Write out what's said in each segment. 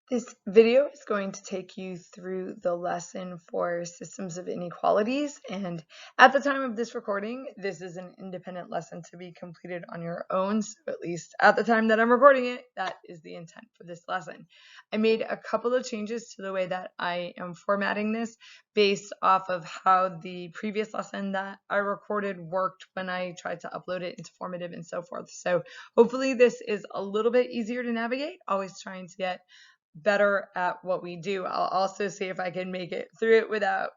This video is going to take you through the lesson for systems of inequalities, and at the time of this recording, this is an independent lesson to be completed on your own, so at least at the time that I'm recording it, that is the intent for this lesson. I made a couple of changes to the way that I am formatting this based off of how the previous lesson that I recorded worked when I tried to upload it into Formative and so forth. So hopefully this is a little bit easier to navigate, always trying to get better at what we do. I'll also see if I can make it through it without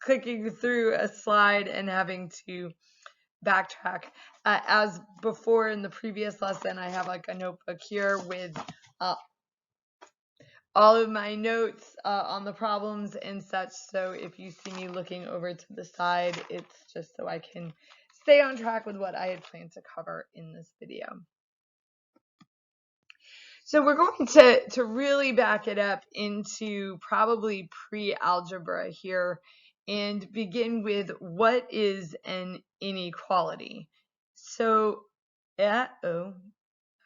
clicking through a slide and having to backtrack. As before in the previous lesson, I have like a notebook here with all of my notes on the problems and such. So if you see me looking over to the side, it's just so I can stay on track with what I had planned to cover in this video. So we're going to really back it up into probably pre-algebra here and begin with what is an inequality. So, I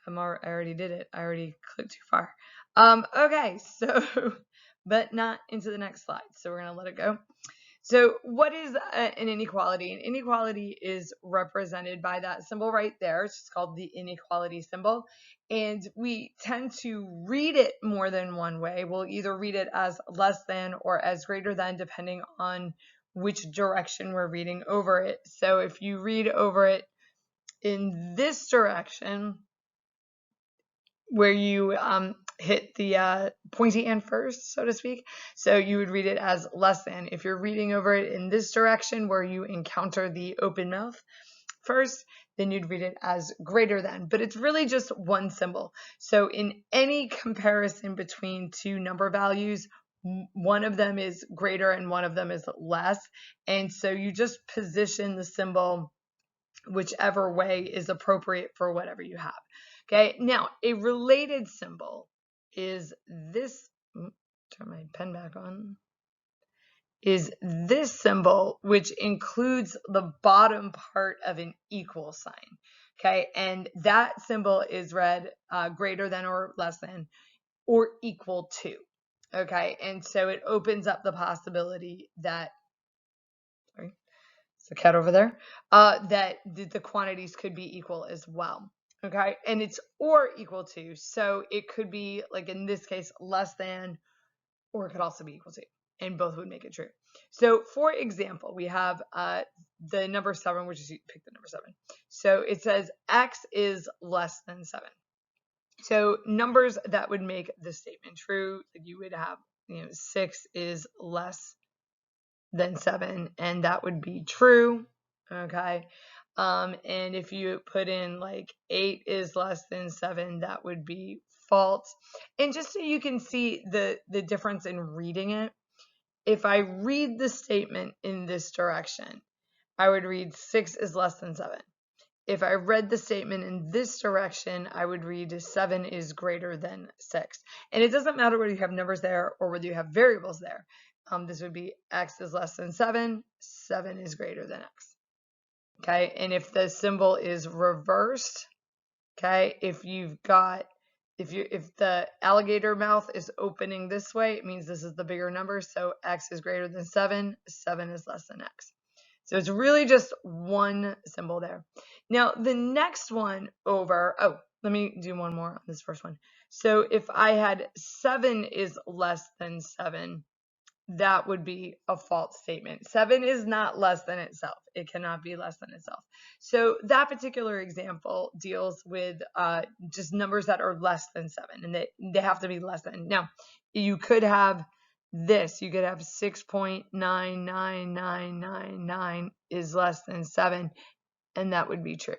already did it. I already clicked too far. Okay, so, but not into the next slide. So we're going to let it go. So what is an inequality? An inequality is represented by that symbol right there. It's just called the inequality symbol. And we tend to read it more than one way. We'll either read it as less than or as greater than, depending on which direction we're reading over it. So if you read over it in this direction, where you hit the pointy end first, so to speak. So you would read it as less than. If you're reading over it in this direction where you encounter the open mouth first, then you'd read it as greater than. But it's really just one symbol. So in any comparison between two number values, one of them is greater and one of them is less. And so you just position the symbol whichever way is appropriate for whatever you have. Okay, now a related symbol is this, turn my pen back on, is this symbol, which includes the bottom part of an equal sign. Okay, and that symbol is read greater than or less than or equal to. Okay, and so it opens up the possibility that, sorry, it's a cat over there, that the quantities could be equal as well. Okay, and it's or equal to, so it could be, like in this case, less than, or it could also be equal to, and both would make it true. So for example, we have the number 7, which is, you pick the number 7. So it says x is less than 7. So numbers that would make this statement true, you would have, 6 is less than 7, and that would be true. Okay, and if you put in like 8 is less than 7, that would be false. And just so you can see the difference in reading it, if I read the statement in this direction, I would read 6 is less than 7. If I read the statement in this direction, I would read 7 is greater than 6. And it doesn't matter whether you have numbers there or whether you have variables there. This would be x is less than 7, 7 is greater than x. Okay, and if the symbol is reversed, okay, if the alligator mouth is opening this way, it means this is the bigger number, so x is greater than 7, 7 is less than x. So it's really just one symbol there. Now the next one over, let me do one more on this first one. So if I had 7 is less than 7, that would be a false statement. 7 is not less than itself. It cannot be less than itself. So that particular example deals with just numbers that are less than 7, and they have to be less than. Now, you could have this. You could have 6.99999 is less than 7, and that would be true.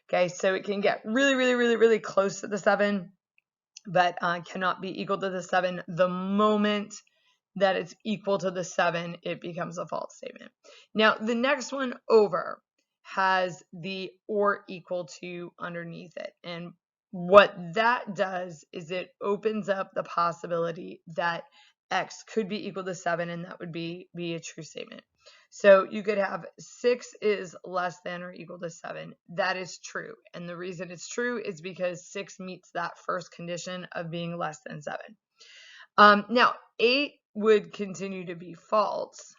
Okay, so it can get really, really, really, really close to the 7, but cannot be equal to the 7. The moment that it's equal to the 7, it becomes a false statement. Now, the next one over has the or equal to underneath it. And what that does is it opens up the possibility that x could be equal to 7, and that would be a true statement. So you could have 6 is less than or equal to 7. That is true. And the reason it's true is because 6 meets that first condition of being less than 7. Now, 8 would continue to be false.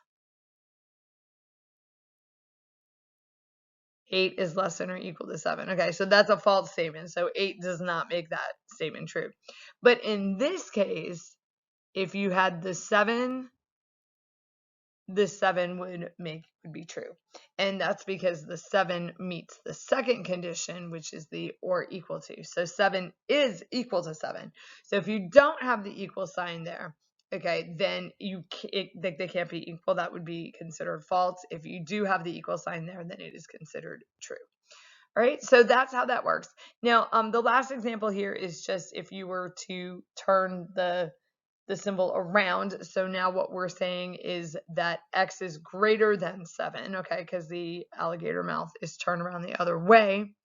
8 is less than or equal to 7. Okay, so that's a false statement. So 8 does not make that statement true. But in this case, if you had the 7 would be true. And that's because the 7 meets the second condition, which is the or equal to. So 7 is equal to 7. So if you don't have the equal sign there, okay, then they can't be equal. That would be considered false. If you do have the equal sign there, then it is considered true. All right, so that's how that works. Now, the last example here is just if you were to turn the symbol around. So now what we're saying is that x is greater than 7, okay, because the alligator mouth is turned around the other way.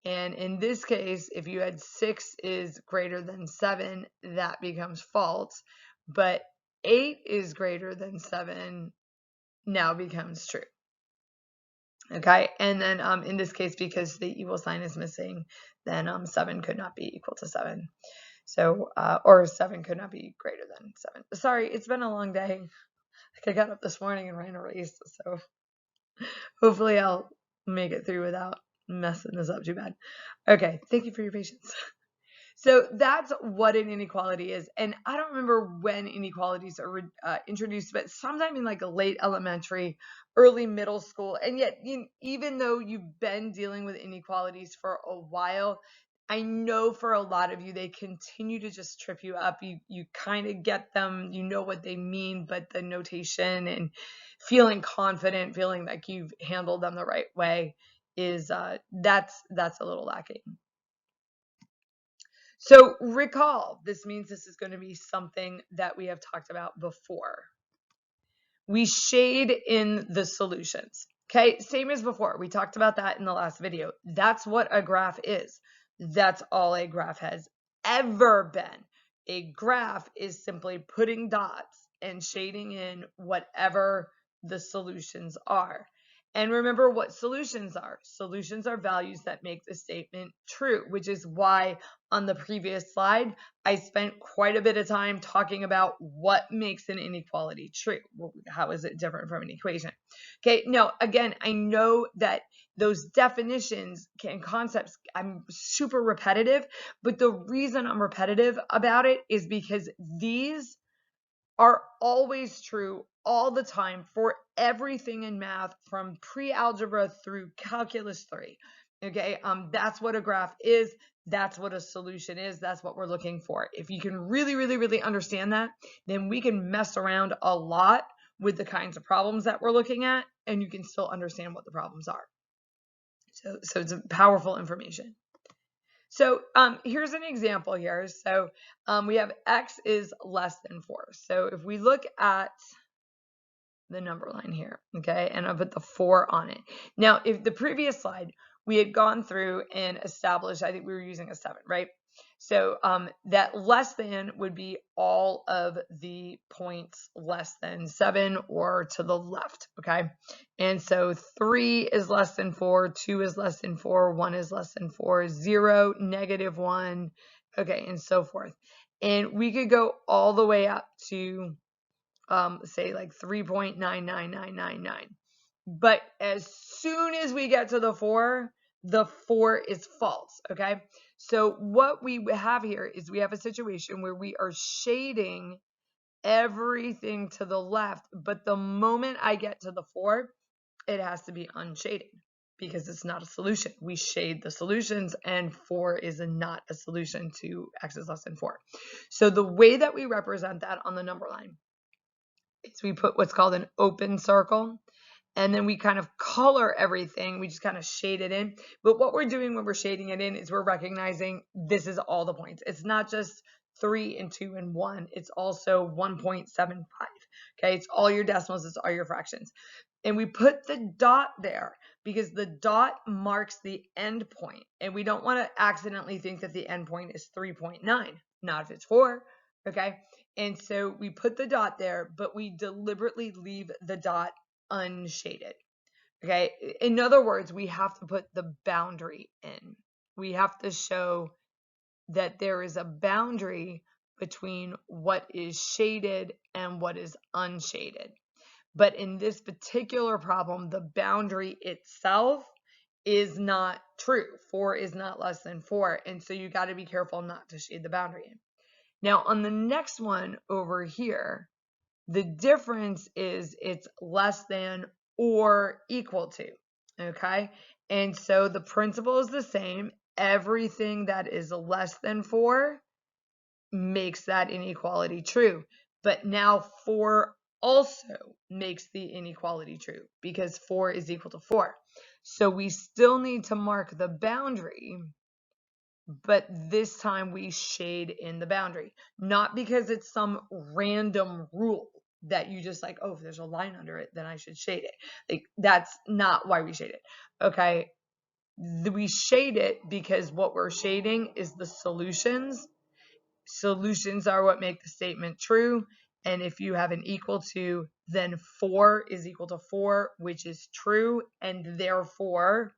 And in this case, if you had 6 is greater than 7, that becomes false. But 8 is greater than 7 now becomes true. Okay, and then in this case, because the equal sign is missing, then 7 could not be equal to 7. So, or 7 could not be greater than 7. Sorry, it's been a long day. I got up this morning and ran a race, so hopefully I'll make it through without messing this up too bad. Okay, thank you for your patience. So that's what an inequality is. And I don't remember when inequalities are introduced, but sometime in like a late elementary, early middle school. And yet, even though you've been dealing with inequalities for a while, I know for a lot of you, they continue to just trip you up. You kind of get them, you know what they mean, but the notation and feeling confident, feeling like you've handled them the right way is that's a little lacking. So recall, this means this is going to be something that we have talked about before. We shade in the solutions. Okay, same as before. We talked about that in the last video. That's what a graph is. That's all a graph has ever been. A graph is simply putting dots and shading in whatever the solutions are. And remember what solutions are. Solutions are values that make the statement true, which is why on the previous slide, I spent quite a bit of time talking about what makes an inequality true. How is it different from an equation? Okay, now again, I know that those definitions and concepts, I'm super repetitive, but the reason I'm repetitive about it is because these are always true all the time for everything in math from pre-algebra through calculus 3. Okay, that's what a graph is. That's what a solution is. That's what we're looking for. If you can really, really, really understand that, then we can mess around a lot with the kinds of problems that we're looking at, and you can still understand what the problems are. So it's powerful information. So here's an example here. So we have x is less than 4. So if we look at the number line here, okay, and I'll put the 4 on it. Now, if the previous slide, we had gone through and established, I think we were using a 7, right? So that less than would be all of the points less than 7 or to the left, okay? And so 3 is less than 4, 2 is less than 4, 1 is less than 4, 0, -1, okay, and so forth. And we could go all the way up to say like 3.99999. But as soon as we get to the 4 is false, okay? So what we have here is we have a situation where we are shading everything to the left, but the moment I get to the 4, it has to be unshaded because it's not a solution. We shade the solutions, and 4 is not a solution to x is less than 4. So the way that we represent that on the number line is we put what's called an open circle, and then we kind of color everything. We just kind of shade it in. But what we're doing when we're shading it in is we're recognizing this is all the points. It's not just 3 and 2 and 1. It's also 1.75. Okay, it's all your decimals. It's all your fractions. And we put the dot there because the dot marks the end point. And we don't want to accidentally think that the end point is 3.9. Not if it's 4. Okay, and so we put the dot there, but we deliberately leave the dot unshaded. Okay, in other words, we have to put the boundary in. We have to show that there is a boundary between what is shaded and what is unshaded. But in this particular problem, the boundary itself is not true. 4 is not less than 4. And so you got to be careful not to shade the boundary in. Now on the next one over here, the difference is it's less than or equal to, okay? And so the principle is the same. Everything that is less than 4 makes that inequality true. But now 4 also makes the inequality true because 4 is equal to 4. So we still need to mark the boundary, but this time we shade in the boundary. Not because it's some random rule that you just like, oh, if there's a line under it, then I should shade it. Like, that's not why we shade it, okay? We shade it because what we're shading is the solutions. Solutions are what make the statement true. And if you have an equal to, then 4 is equal to 4, which is true. And therefore,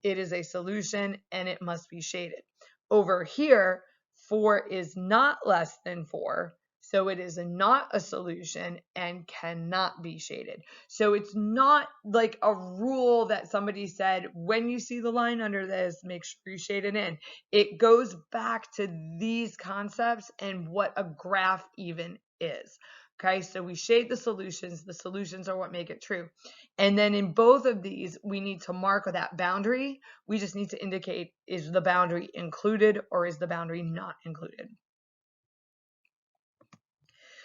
it is a solution and it must be shaded. Over here, 4 is not less than 4. So it is not a solution and cannot be shaded. So it's not like a rule that somebody said, when you see the line under this, make sure you shade it in. It goes back to these concepts and what a graph even is. Okay, so we shade the solutions. The solutions are what make it true. And then in both of these, we need to mark that boundary. We just need to indicate, is the boundary included or is the boundary not included?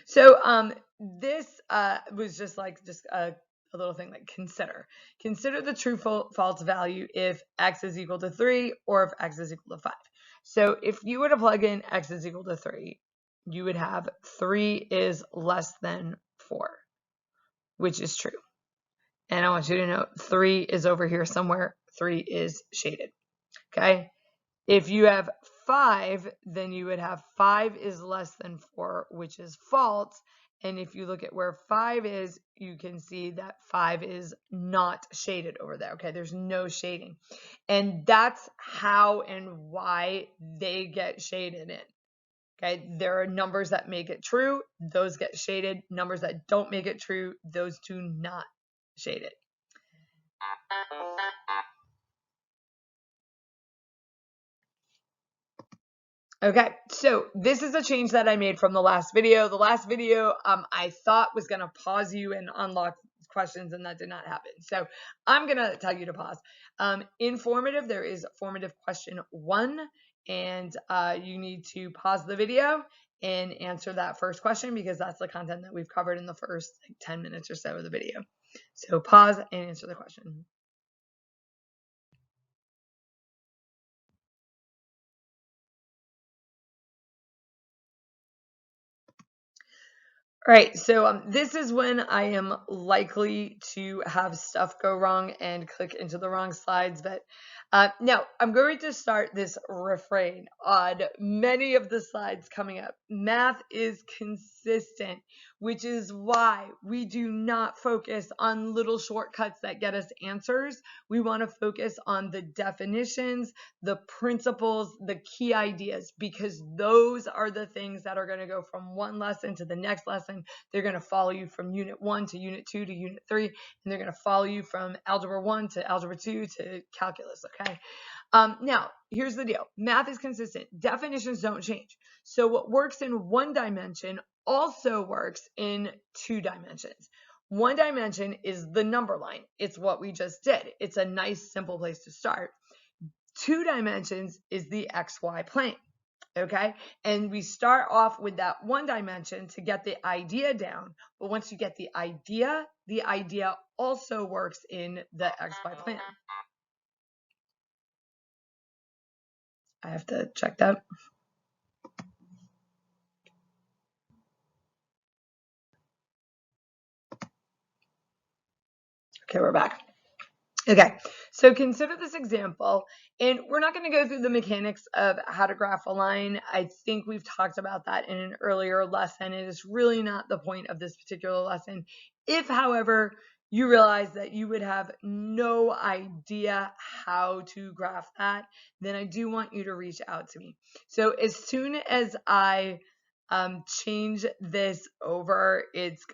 So this was just a little thing like consider. Consider the true false value if x is equal to 3 or if x is equal to 5. So if you were to plug in x is equal to 3, you would have 3 is less than 4, which is true. And I want you to know 3 is over here somewhere. 3 is shaded. Okay. If you have 5, then you would have 5 is less than 4, which is false. And if you look at where 5 is, you can see that 5 is not shaded over there. Okay, there's no shading. And that's how and why they get shaded in. Okay, there are numbers that make it true. Those get shaded. Numbers that don't make it true, those do not shade it. Okay, so this is a change that I made from the last video. The last video I thought was going to pause you and unlock questions, and that did not happen. So I'm going to tell you to pause. In formative, there is formative question 1, and you need to pause the video and answer that first question because that's the content that we've covered in the first 10 minutes or so of the video. So pause and answer the question. All right, so this is when I am likely to have stuff go wrong and click into the wrong slides. But now I'm going to start this refrain on many of the slides coming up. Math is consistent, which is why we do not focus on little shortcuts that get us answers. We want to focus on the definitions, the principles, the key ideas, because those are the things that are going to go from one lesson to the next lesson. They're going to follow you from unit 1 to unit 2 to unit 3, and they're going to follow you from algebra 1 to algebra 2 to calculus, okay? Now, here's the deal. Math is consistent. Definitions don't change. So what works in one dimension also works in 2 dimensions. One dimension is the number line. It's what we just did. It's a nice, simple place to start. 2 dimensions is the XY plane. Okay, and we start off with that 1 dimension to get the idea down. But once you get the idea also works in the XY plane. I have to check that. Okay, we're back. Okay, so consider this example, and we're not going to go through the mechanics of how to graph a line. I think we've talked about that in an earlier lesson. It is really not the point of this particular lesson. If, however, you realize that you would have no idea how to graph that, then I do want you to reach out to me. So as soon as I change this over.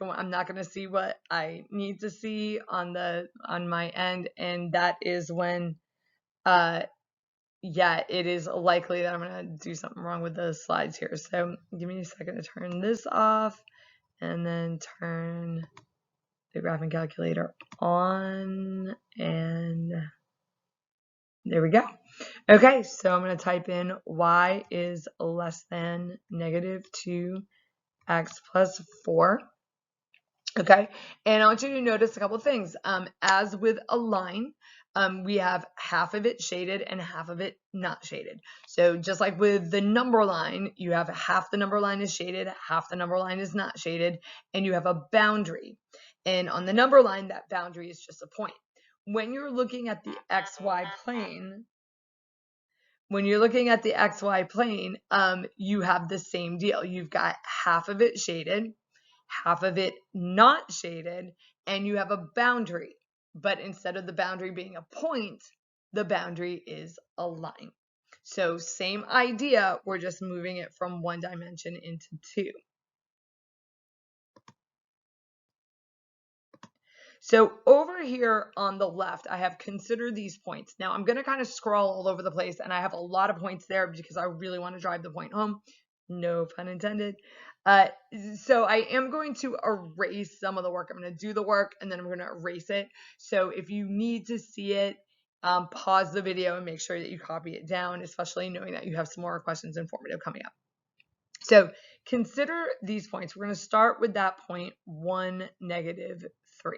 I'm not going to see what I need to see on my end, and that is when yeah, it is likely that I'm going to do something wrong with the slides here. So give me a second to turn this off and then turn the graphing calculator on, and there we go. Okay, so I'm going to type in y is less than negative 2x plus 4. Okay, and I want you to notice a couple of things. As with a line, we have half of it shaded and half of it not shaded. So just like with the number line, you have half the number line is shaded, half the number line is not shaded, and you have a boundary. And on the number line, that boundary is just a point. When you're looking at the XY plane, you have the same deal. You've got half of it shaded, half of it not shaded, and you have a boundary. But instead of the boundary being a point, the boundary is a line. So same idea, we're just moving it from one dimension into two. So over here on the left, I have considered these points. Now I'm going to kind of scroll all over the place, and I have a lot of points there because I really want to drive the point home. No pun intended. So I am going to erase some of the work. I'm going to do the work, and then I'm going to erase it. So if you need to see it, pause the video and make sure that you copy it down, especially knowing that you have some more questions in formative coming up. So consider these points. We're going to start with that point 1, negative 3.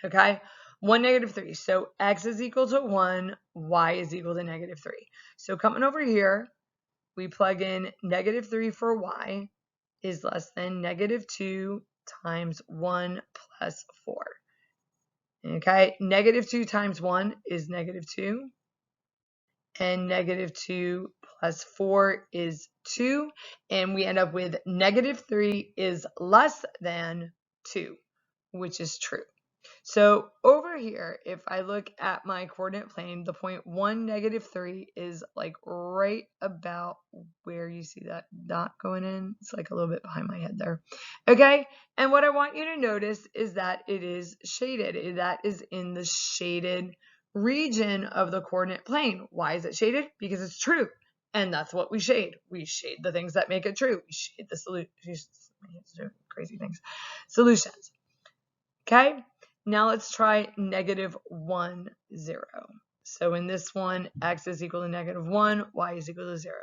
Okay, 1, negative 3. So x is equal to 1, y is equal to negative 3. So coming over here, we plug in negative 3 for y is less than negative 2 times 1 plus 4. Okay, negative 2 times 1 is negative 2. And negative 2 plus 4 is 2. And we end up with negative 3 is less than 2, which is true. So over here, if I look at my coordinate plane, the point 1, negative 3 is like right about where you see that dot going in. It's like a little bit behind my head there. Okay, and what I want you to notice is that it is shaded. That is in the shaded region of the coordinate plane. Why is it shaded? Because it's true. And that's what we shade. We shade the things that make it true. We shade the solutions. Crazy things. Solutions. Okay, now let's try negative 1, 0. So in this one, x is equal to negative 1, y is equal to 0.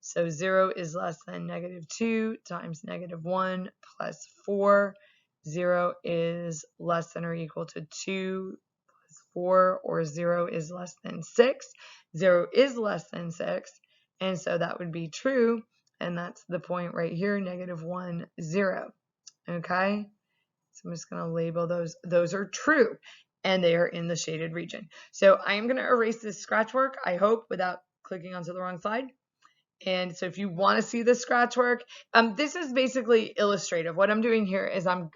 So 0 is less than negative 2 times negative 1 plus 4. 0 is less than or equal to 2 plus 4, or 0 is less than 6. 0 is less than 6, and so that would be true, and that's the point right here, negative 1, 0. Okay? So I'm just going to label those. Those are true, and they are in the shaded region. So I am going to erase this scratch work, I hope, without clicking onto the wrong slide. And so if you want to see the scratch work, this is basically illustrative. What I'm doing here is I'm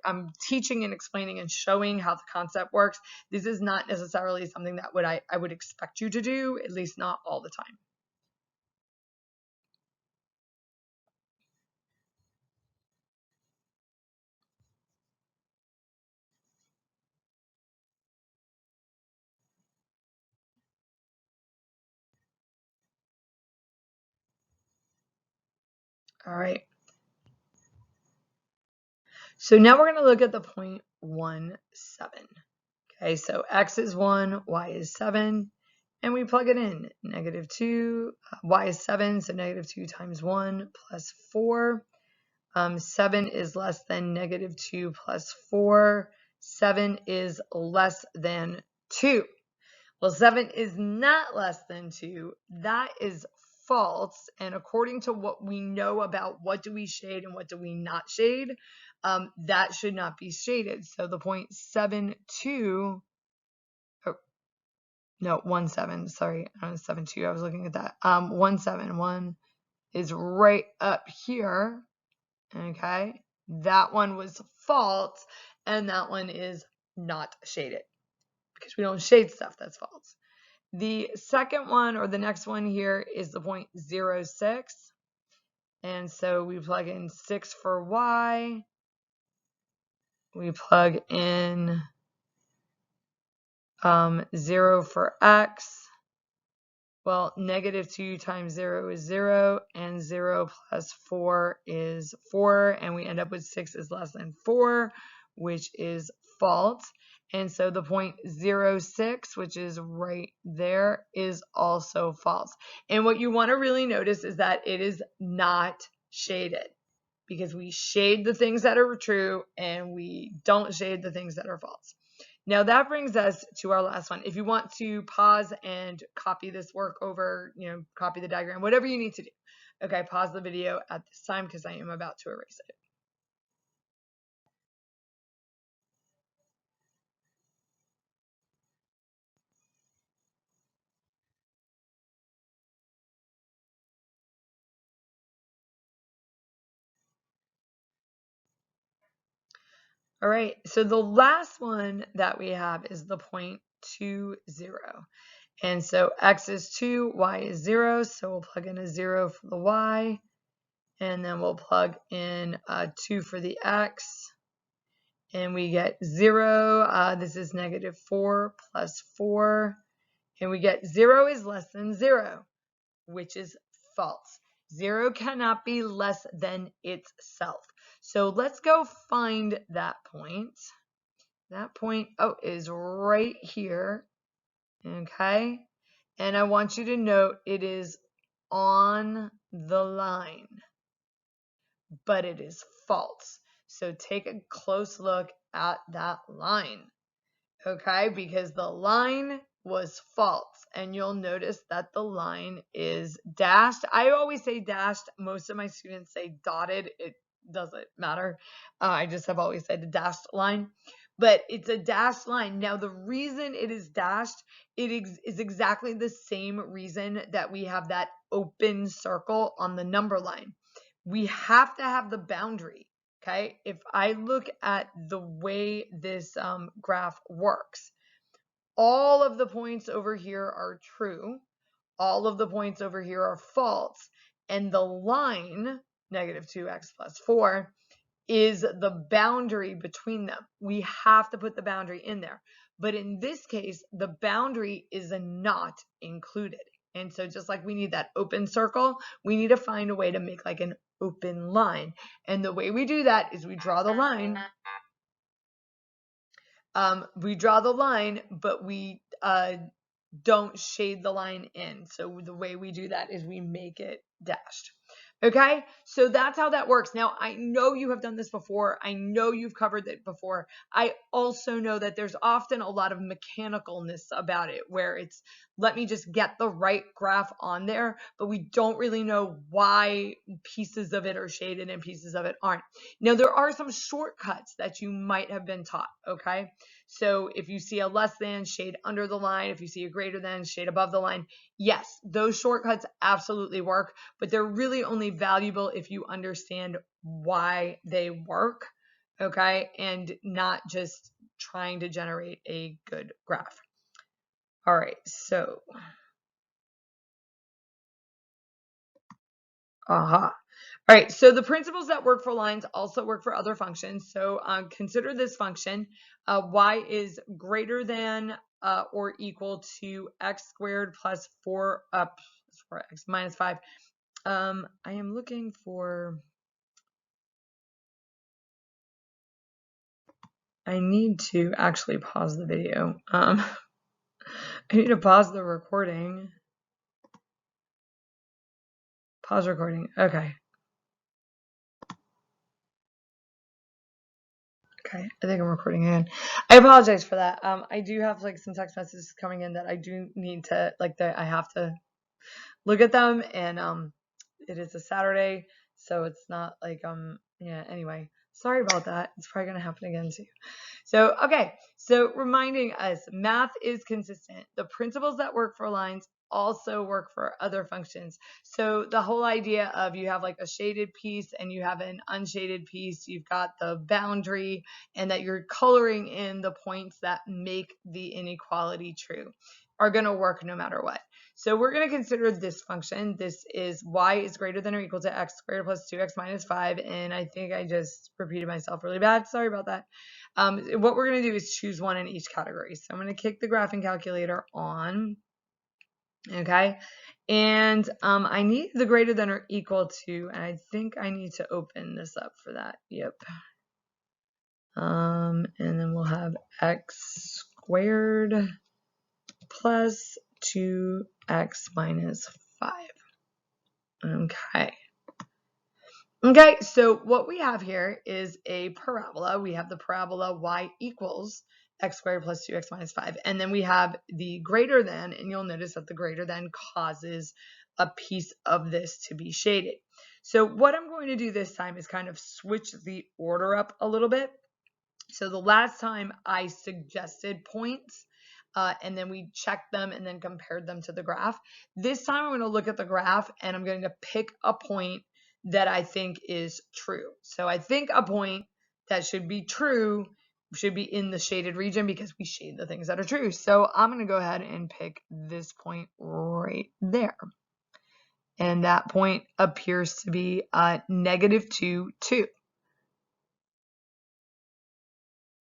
teaching and explaining and showing how the concept works. This is not necessarily something that I would expect you to do, at least not all the time. All right. So now we're going to look at the point 1, 7. Okay, so x is 1, y is 7, and we plug it in. Negative 2, y is 7, so negative 2 times 1 plus 4. 7 is less than negative 2 plus 4. 7 is less than 2. Well, 7 is not less than 2. That is false. And according to what we know about what do we shade and what do we not shade, that should not be shaded. So the point 7, 2, no, 1, 7, sorry, 7, 2, I was looking at that. 1, 7, 1 is right up here, okay? That one was false, and that one is not shaded because we don't shade stuff that's false. The second one, or the next one here, is the point 0, 6. And so we plug in 6 for y. We plug in 0 for x. Well, -2 times 0 is 0, and 0 plus 4 is 4, and we end up with 6 is less than 4, which is false. And so the point 0, 6, which is right there, is also false. And what you want to really notice is that it is not shaded, because we shade the things that are true and we don't shade the things that are false. Now that brings us to our last one. If you want to pause and copy this work over, copy the diagram, whatever you need to do. Okay, pause the video at this time because I am about to erase it. All right, so the last one that we have is the point 2, 0. And so x is 2, y is 0, so we'll plug in a 0 for the y, and then we'll plug in 2 for the x, and we get 0. This is -4 plus 4, and we get 0 is less than 0, which is false. 0 cannot be less than itself. So let's go find that point. That point, is right here. Okay. And I want you to note it is on the line, but it is false. So take a close look at that line. Okay, because the line was false, and you'll notice that the line is dashed. I always say dashed. Most of my students say dotted. It doesn't matter. I just have always said a dashed line, but it's a dashed line. Now, the reason it is dashed, is exactly the same reason that we have that open circle on the number line. We have to have the boundary. Okay, if I look at the way this graph works, all of the points over here are true, all of the points over here are false, and the line, -2x plus 4, is the boundary between them. We have to put the boundary in there. But in this case, the boundary is not included. And so just like we need that open circle, we need to find a way to make like an open line. And the way we do that is we draw the line. But we don't shade the line in. So the way we do that is we make it dashed. Okay, so that's how that works. Now, I know you have done this before. I know you've covered it before. I also know that there's often a lot of mechanicalness about it, where it's, let me just get the right graph on there, but we don't really know why pieces of it are shaded and pieces of it aren't. Now, there are some shortcuts that you might have been taught, okay? So if you see a less than, shade under the line. If you see a greater than, shade above the line. Yes, those shortcuts absolutely work, but they're really only valuable if you understand why they work, okay? And not just trying to generate a good graph. All right, so. All right, so the principles that work for lines also work for other functions. So consider this function. Y is greater than or equal to x squared plus 4x minus 5. I am looking for, I need to actually pause the video. I need to pause the recording. Pause recording. Okay. Okay, I think I'm recording again. I apologize for that. I do have like some text messages coming in that I do need to I have to look at them, and it is a Saturday, so it's not like yeah, anyway, sorry about that. It's probably gonna happen again too. So okay, so reminding us, math is consistent. The principles that work for lines also work for other functions. So the whole idea of you have like a shaded piece and you have an unshaded piece, you've got the boundary, and that you're coloring in the points that make the inequality true, are going to work no matter what. So we're going to consider this function. This is y is greater than or equal to x squared plus 2x minus 5. And I think I just repeated myself really bad. Sorry about that. What we're going to do is choose one in each category. So I'm going to kick the graphing calculator on. Okay. And I need the greater than or equal to, and I think I need to open this up for that. Yep. And then we'll have x squared plus 2x minus 5. Okay. Okay, so what we have here is a parabola. We have the parabola y equals x squared plus 2x minus 5. And then we have the greater than, and you'll notice that the greater than causes a piece of this to be shaded. So what I'm going to do this time is kind of switch the order up a little bit. So the last time I suggested points, and then we checked them and then compared them to the graph. This time I'm going to look at the graph and I'm going to pick a point that I think is true. So I think a point that should be true should be in the shaded region because we shade the things that are true. So I'm going to go ahead and pick this point right there. And that point appears to be -2, 2.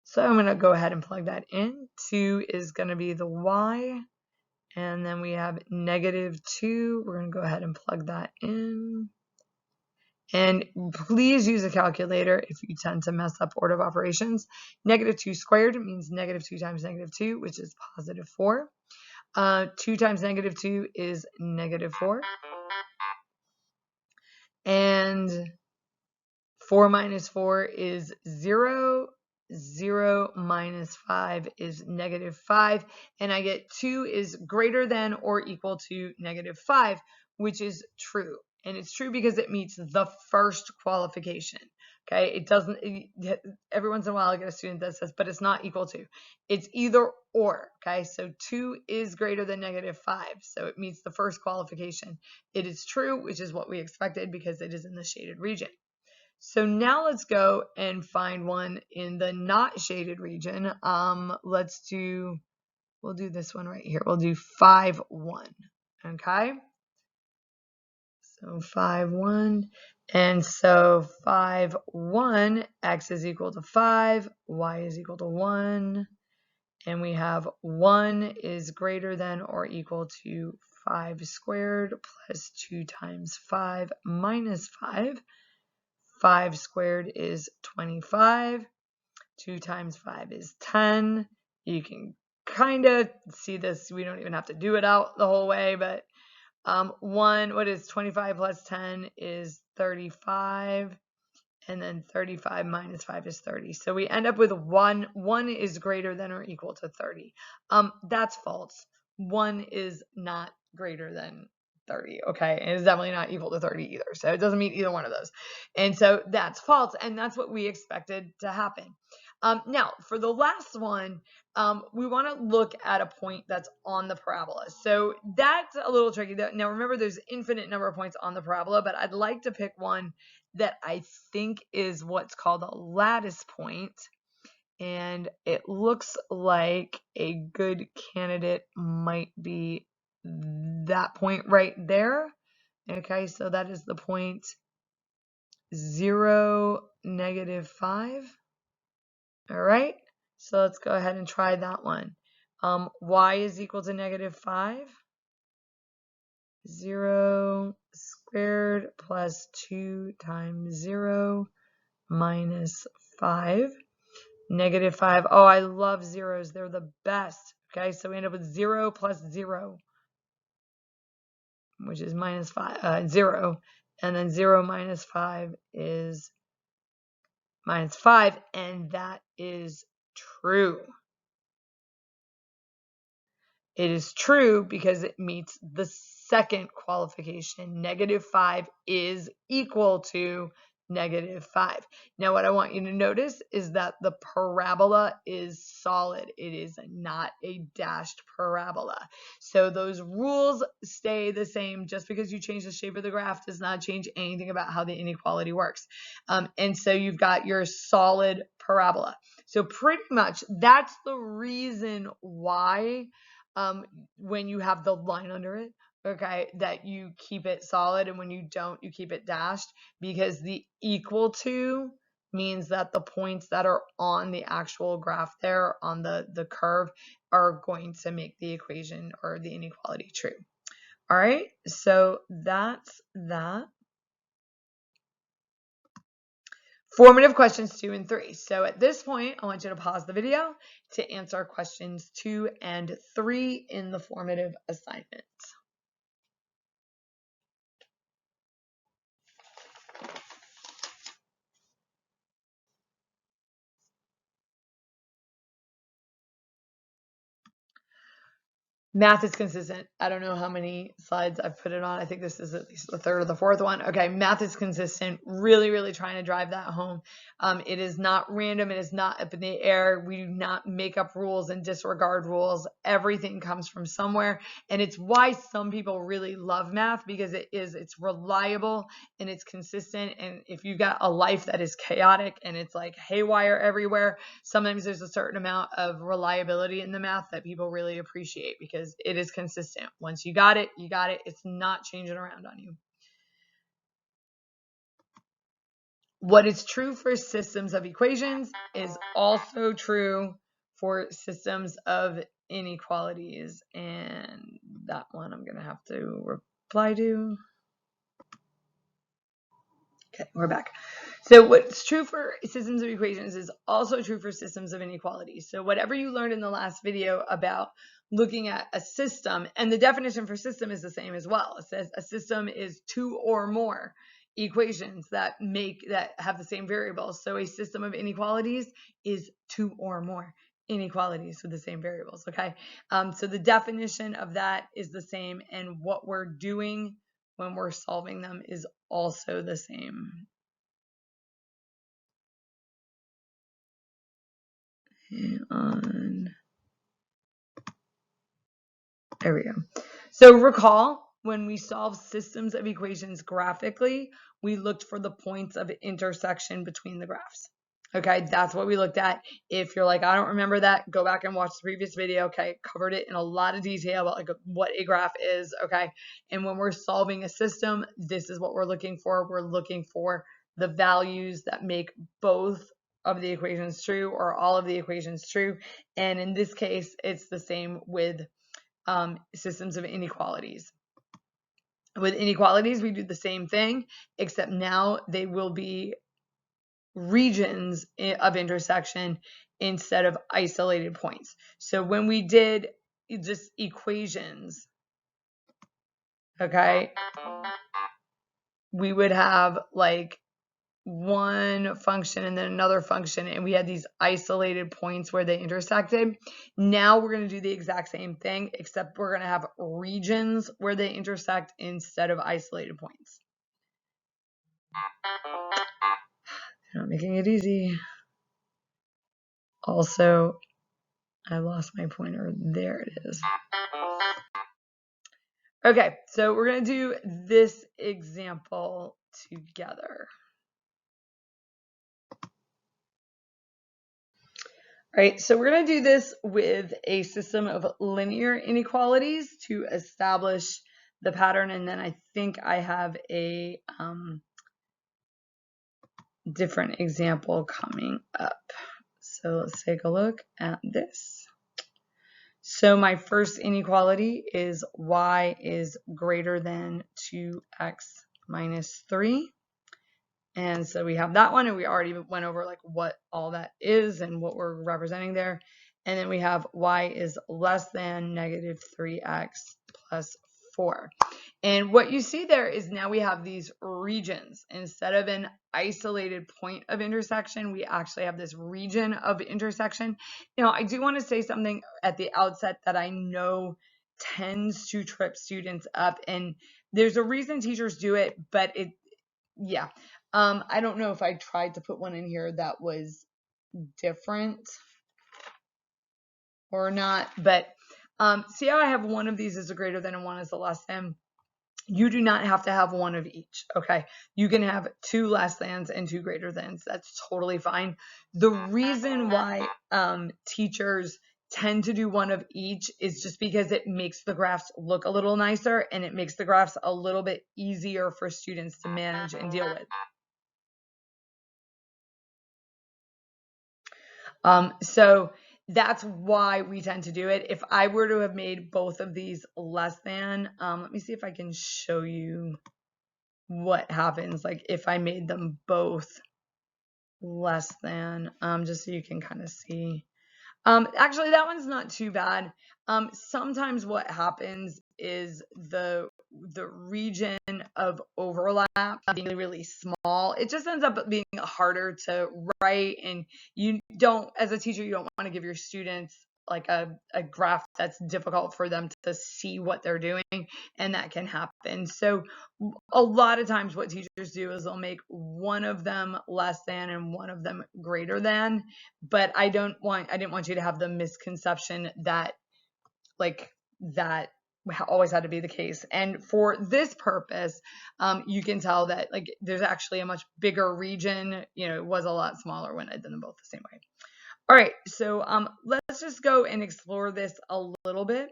So I'm going to go ahead and plug that in. 2 is going to be the y. And then we have -2. We're going to go ahead and plug that in. And please use a calculator if you tend to mess up order of operations. -2 squared means -2 times -2, which is +4. 2 times -2 is -4. And 4 minus 4 is 0. 0 minus 5 is -5. And I get 2 is greater than or equal to -5, which is true. And it's true because it meets the first qualification. Okay, it doesn't, every once in a while I get a student that says, but it's not equal to. It's either or. Okay, so 2 is greater than -5. So it meets the first qualification. It is true, which is what we expected because it is in the shaded region. So now let's go and find one in the not shaded region. We'll do this one right here. We'll do 5, 1. Okay. So 5, 1. And so 5, 1, x is equal to 5, y is equal to 1. And we have 1 is greater than or equal to 5 squared plus 2 times 5 minus 5. 5 squared is 25. 2 times 5 is 10. You can kind of see this. We don't even have to do it out the whole way, but 1, what is 25 plus 10 is 35. And then 35 minus 5 is 30. So we end up with 1. 1 is greater than or equal to 30. That's false. 1 is not greater than 30, okay? And it's definitely not equal to 30 either. So it doesn't meet either one of those. And so that's false, and that's what we expected to happen. Now, for the last one, we want to look at a point that's on the parabola. So that's a little tricky. Now, remember, there's an infinite number of points on the parabola, but I'd like to pick one that I think is what's called a lattice point. And it looks like a good candidate might be that point right there. Okay, so that is the point 0, -5. All right, so let's go ahead and try that one. Y is equal to -5. 0 squared plus 2 times 0 minus 5. -5. Oh, I love zeros. They're the best. Okay, so we end up with 0 plus 0, which is -0. And then 0 minus 5 is -5. And that is true. It is true because it meets the second qualification. -5 is equal to -5. Now, what I want you to notice is that the parabola is solid. It is not a dashed parabola. So those rules stay the same. Just because you change the shape of the graph does not change anything about how the inequality works. And so you've got your solid parabola. So pretty much that's the reason why when you have the line under it, okay, that you keep it solid, and when you don't, you keep it dashed, because the equal to means that the points that are on the actual graph there on the curve are going to make the equation or the inequality true. All right, so that's that. Formative questions 2 and 3. So at this point, I want you to pause the video to answer questions 2 and 3 in the formative assignment. Math is consistent. I don't know how many slides I've put it on. I think this is at least the third or the fourth one. Okay, math is consistent. Really, really trying to drive that home. It is not random. It is not up in the air. We do not make up rules and disregard rules. Everything comes from somewhere. And it's why some people really love math, because it's reliable and it's consistent. And if you've got a life that is chaotic and it's like haywire everywhere, sometimes there's a certain amount of reliability in the math that people really appreciate, because it is consistent. Once you got it, you got it. It's not changing around on you. What is true for systems of equations is also true for systems of inequalities. And that one I'm going to have to reply to. Okay, we're back. So what's true for systems of equations is also true for systems of inequalities. So whatever you learned in the last video about looking at a system, and the definition for system is the same as well. It says a system is two or more equations that have the same variables. So a system of inequalities is two or more inequalities with the same variables. Okay, so the definition of that is the same, and what we're doing when we're solving them is also the same. There we go. So recall, when we solve systems of equations graphically, we looked for the points of intersection between the graphs. Okay, that's what we looked at. If you're like, I don't remember that, go back and watch the previous video. Okay, covered it in a lot of detail about like what a graph is. Okay, and when we're solving a system, this is what we're looking for. We're looking for the values that make both of the equations true, or all of the equations true. And in this case, it's the same with systems of inequalities. With inequalities, we do the same thing, except now they will be regions of intersection instead of isolated points. So when we did just equations, okay, we would have like one function and then another function, and we had these isolated points where they intersected. Now we're going to do the exact same thing, except we're going to have regions where they intersect instead of isolated points. They're not making it easy. Also, I lost my pointer. There it is. Okay, so we're going to do this example together. All right, so we're going to do this with a system of linear inequalities to establish the pattern, and then I think I have a different example coming up. So let's take a look at this. So my first inequality is y is greater than 2x minus 3. And so we have that one, and we already went over like what all that is and what we're representing there. And then we have y is less than negative 3x plus 4. And what you see there is now we have these regions. Instead of an isolated point of intersection, we actually have this region of intersection. Now, I do want to say something at the outset that I know tends to trip students up, and there's a reason teachers do it, but I don't know if I tried to put one in here that was different or not, but see how I have one of these is a greater than and one is a less than? You do not have to have one of each, okay? You can have 2 less thans and 2 greater thans. That's totally fine. The reason why teachers tend to do one of each is just because it makes the graphs look a little nicer and it makes the graphs a little bit easier for students to manage and deal with. So that's why we tend to do it. If I were to have made both of these less than, let me see if I can show you what happens, like if I made them both less than, just so you can kind of see. Actually, that one's not too bad. Sometimes what happens is the region of overlap being really small, it just ends up being harder to write, and you don't, as a teacher, you don't want to give your students like a graph that's difficult for them to see what they're doing, and that can happen. So a lot of times what teachers do is they'll make one of them less than and one of them greater than, but I didn't want you to have the misconception that like that always had to be the case. And for this purpose, you can tell that like there's actually a much bigger region. It was a lot smaller when I did them both the same way. All right, so let's just go and explore this a little bit.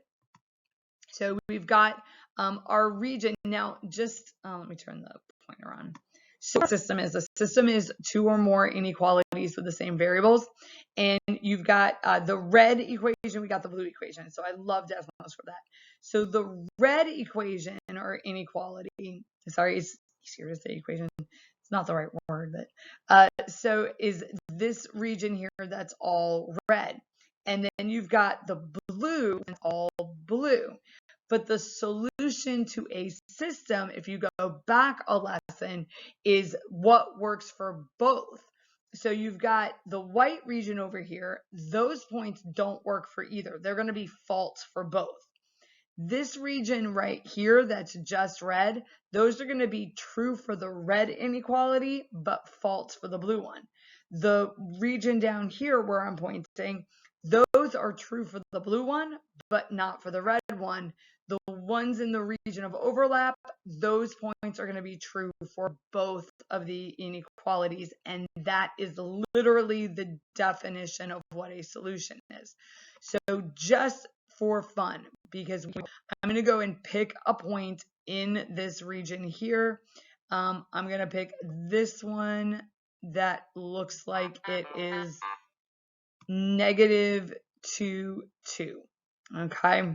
So we've got our region now. Just let me turn the pointer on. So what a system is two or more inequalities with the same variables, and you've got the red equation, we got the blue equation. So I love decimals for that. So the red equation or inequality, sorry, it's easier to say equation, it's not the right word, but so is this region here that's all red, and then you've got the blue and all blue. But the solution to a system, if you go back a lesson, is what works for both. So you've got the white region over here. Those points don't work for either. They're going to be false for both. This region right here that's just red, those are going to be true for the red inequality, but false for the blue one. The region down here where I'm pointing, those are true for the blue one, but not for the red one. The ones in the region of overlap, those points are going to be true for both of the inequalities, and that is literally the definition of what a solution is. So just for fun, because I'm going to go and pick a point in this region here. I'm going to pick this one that looks like it is -2, 2. Okay.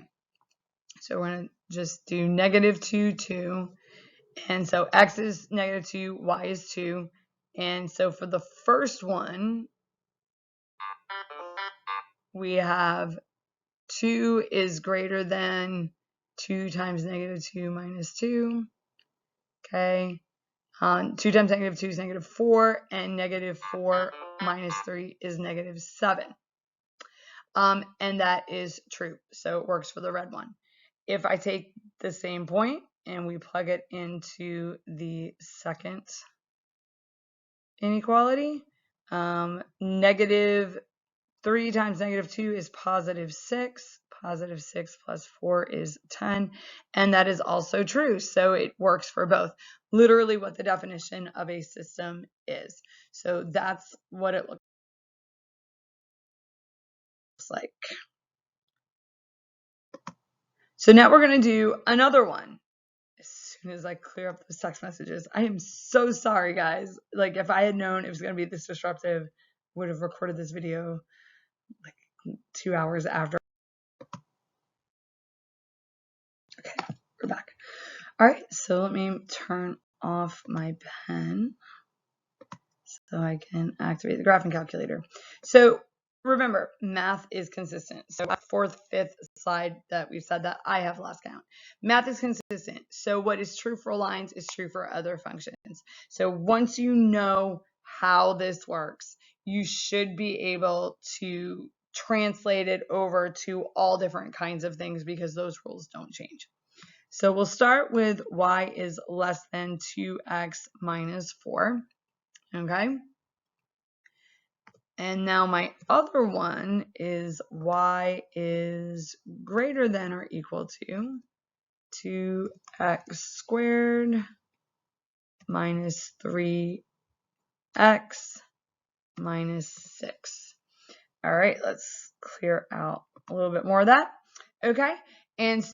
So we're going to just do -2, 2. And so x is -2, y is 2. And so for the first one, we have 2 is greater than 2 times -2 minus 2. Okay. 2 times -2 is -4, and -4 minus 3 is -7. And that is true. So it works for the red one. If I take the same point and we plug it into the second inequality, -3 times -2 is +6. +6 plus 4 is 10. And that is also true. So it works for both. Literally what the definition of a system is. So that's what it looks like. So now we're going to do another one. As soon as I clear up those text messages, I am so sorry, guys. Like, if I had known it was going to be this disruptive, I would have recorded this video like 2 hours after. Okay, we're back. All right, so let me turn off my pen so I can activate the graphing calculator. So remember, math is consistent. So 4th, 5th slide that we've said that, I have lost count. Math is consistent. So what is true for lines is true for other functions. So once you know how this works, you should be able to translate it over to all different kinds of things because those rules don't change. So we'll start with y is less than 2x minus 4. Okay. And now my other one is y is greater than or equal to 2x squared minus 3x minus 6. All right, let's clear out a little bit more of that. Okay, and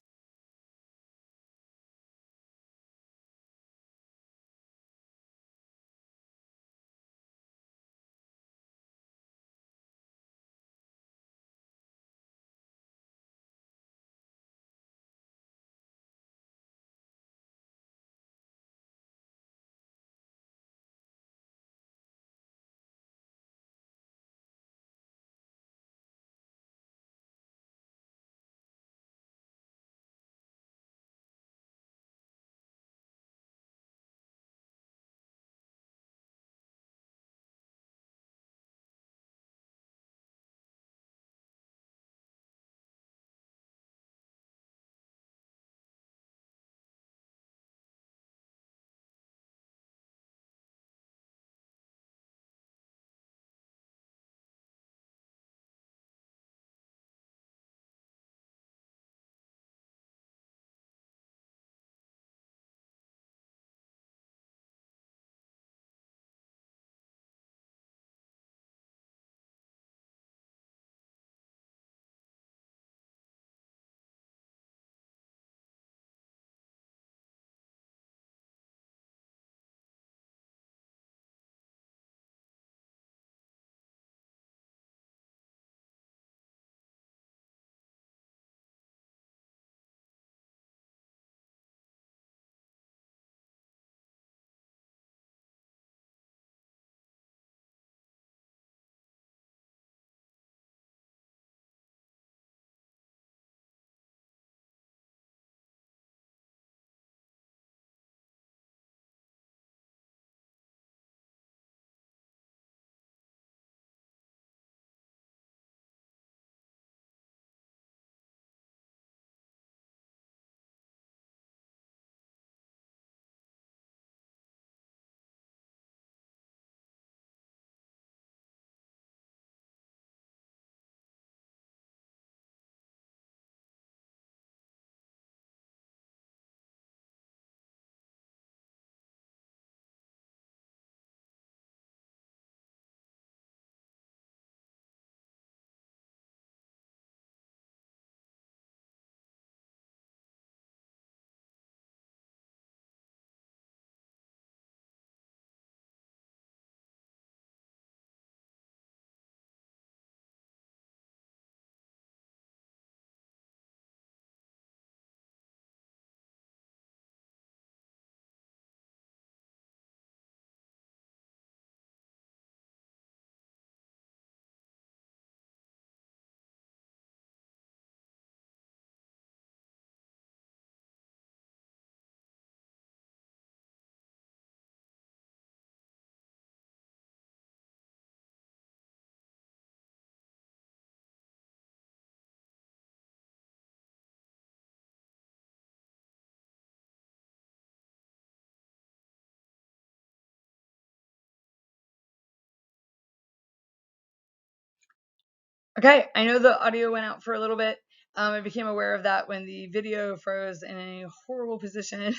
okay, I know the audio went out for a little bit. I became aware of that when the video froze in a horrible position.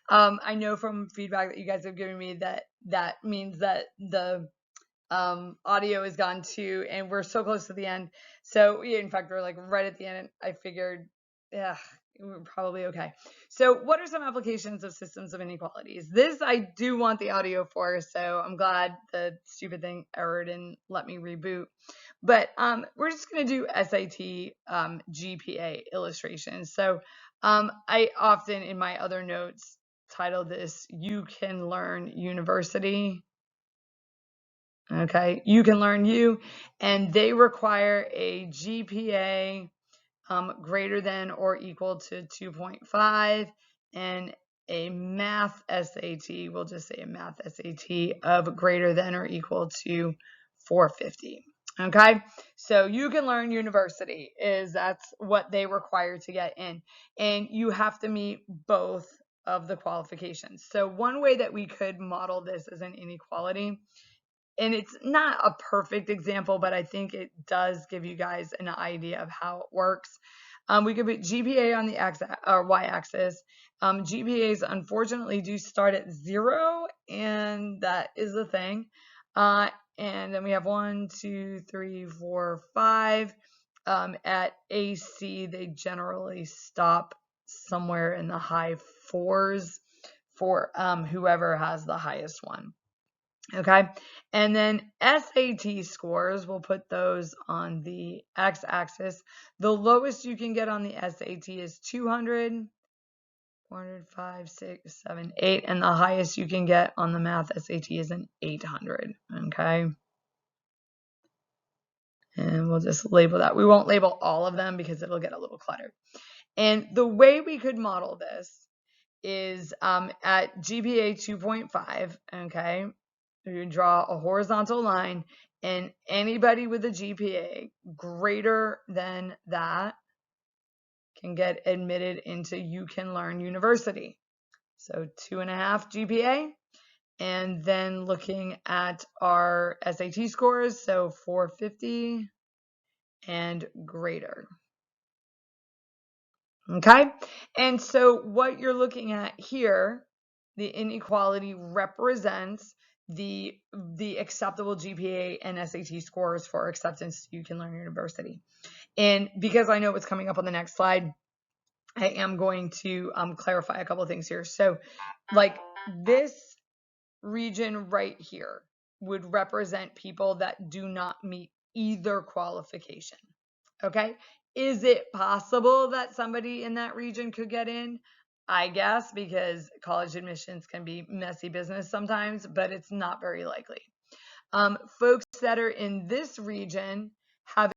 I know from feedback that you guys have given me that that means that the audio is gone too, and we're so close to the end. So yeah, in fact, we're like right at the end. I figured, yeah, we're probably okay. So what are some applications of systems of inequalities? This I do want the audio for, so I'm glad the stupid thing errored and let me reboot. But we're just going to do SAT GPA illustrations. So I often in my other notes title this "You Can Learn University." Okay, you can learn you, and they require a GPA greater than or equal to 2.5 and a math SAT, we'll just say a math SAT of greater than or equal to 450. Okay, so you can learn university that's what they require to get in, and you have to meet both of the qualifications. So one way that we could model this as an inequality, and it's not a perfect example, but I think it does give you guys an idea of how it works. We could put GPA on the X or Y-axis. GPAs unfortunately do start at 0, and that is the thing. And then we have 1, 2, 3, 4, 5. At AC, they generally stop somewhere in the high 4s for whoever has the highest one. Okay, and then SAT scores, we'll put those on the x-axis. The lowest you can get on the SAT is 200, 400, 5, 6, 7, 8, and the highest you can get on the math SAT is an 800. Okay, and we'll just label that. We won't label all of them because it'll get a little cluttered. And the way we could model this is at GPA 2.5, okay, you draw a horizontal line, and anybody with a GPA greater than that can get admitted into You Can Learn University. So 2.5 GPA, and then looking at our SAT scores, so 450 and greater. Okay, and so what you're looking at here, the inequality represents the acceptable GPA and SAT scores for acceptance to You Can Learn University. And because I know what's coming up on the next slide, I am going to clarify a couple of things here. So like this region right here would represent people that do not meet either qualification. Okay, is it possible that somebody in that region could get in? I guess, because college admissions can be messy business sometimes, but it's not very likely. Folks that are in this region have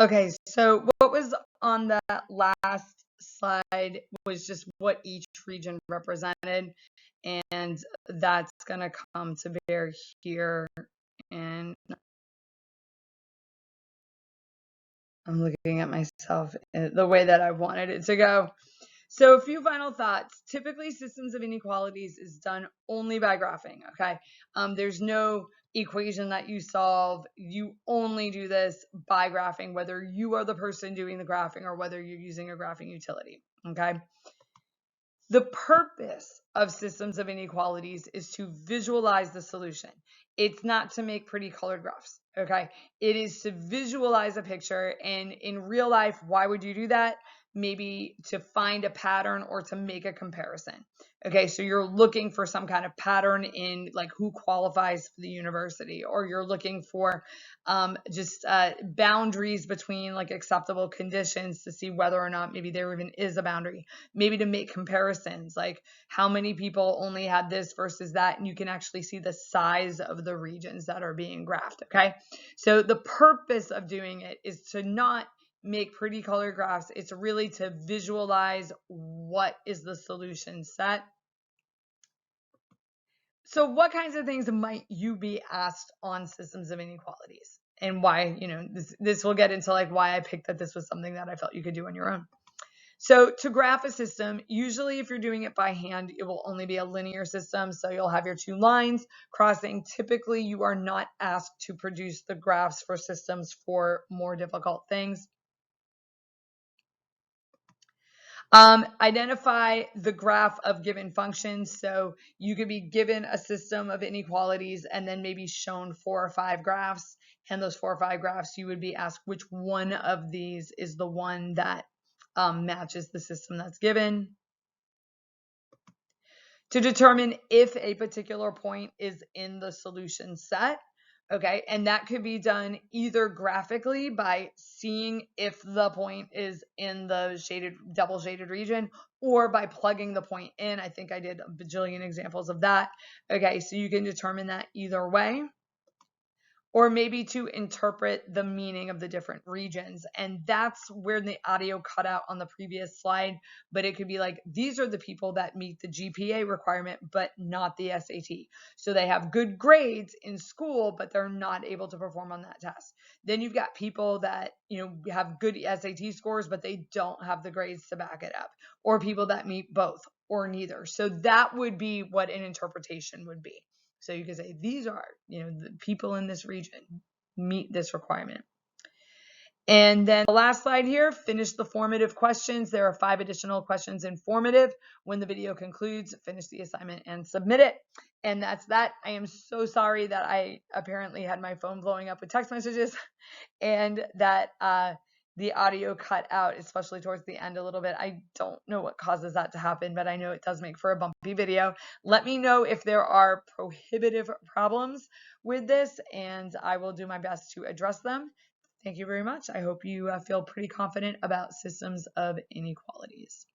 Okay, so what was on that last slide was just what each region represented, and that's going to come to bear here. And I'm looking at myself the way that I wanted it to go. So a few final thoughts. Typically, systems of inequalities is done only by graphing, okay? There's no equation that you solve. You only do this by graphing, whether you are the person doing the graphing or whether you're using a graphing utility, okay? The purpose of systems of inequalities is to visualize the solution. It's not to make pretty colored graphs, okay? It is to visualize a picture, and in real life, why would you do that? Maybe to find a pattern or to make a comparison. Okay, so you're looking for some kind of pattern in like who qualifies for the university, or you're looking for just boundaries between like acceptable conditions to see whether or not maybe there even is a boundary. Maybe to make comparisons, like how many people only had this versus that, and you can actually see the size of the regions that are being graphed. Okay, so the purpose of doing it is to not make pretty color graphs. It's really to visualize what is the solution set. So what kinds of things might you be asked on systems of inequalities, and why, this will get into like why I picked that this was something that I felt you could do on your own. So to graph a system, usually if you're doing it by hand, it will only be a linear system. So you'll have your two lines crossing. Typically, you are not asked to produce the graphs for systems for more difficult things. Identify the graph of given functions. So you could be given a system of inequalities and then maybe shown 4 or 5 graphs. And those 4 or 5 graphs, you would be asked which one of these is the one that matches the system that's given. To determine if a particular point is in the solution set. Okay, and that could be done either graphically by seeing if the point is in the double shaded region, or by plugging the point in. I think I did a bajillion examples of that. Okay, so you can determine that either way, or maybe to interpret the meaning of the different regions. And that's where the audio cut out on the previous slide, but it could be like, these are the people that meet the GPA requirement, but not the SAT. So they have good grades in school, but they're not able to perform on that test. Then you've got people that, have good SAT scores, but they don't have the grades to back it up, or people that meet both or neither. So that would be what an interpretation would be. So you could say these are, the people in this region meet this requirement. And then the last slide here, finish the formative questions. There are 5 additional questions in formative. When the video concludes, finish the assignment and submit it. And that's that. I am so sorry that I apparently had my phone blowing up with text messages and that the audio cut out, especially towards the end a little bit. I don't know what causes that to happen, but I know it does make for a bumpy video. Let me know if there are prohibitive problems with this, and I will do my best to address them. Thank you very much. I hope you feel pretty confident about systems of inequalities.